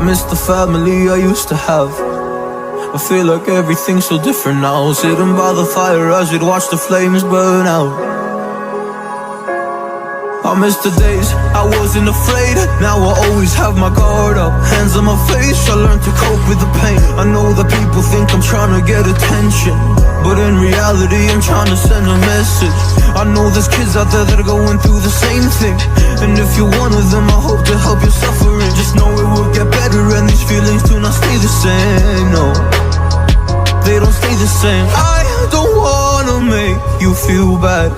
miss the family I used to have. I feel like everything's so different now. Sitting by the fire as we'd watch the flames burn out. I miss the days I wasn't afraid. Now I always have my guard up, hands on my face. I learned to cope with the pain. I know that people think I'm trying to get attention, but in reality I'm trying to send a message. I know there's kids out there that are going through the same thing, and if you're one of them, I hope to help your suffering. Just know it will get better, and these feelings do not stay the same. No, they don't stay the same. I don't wanna make you feel bad,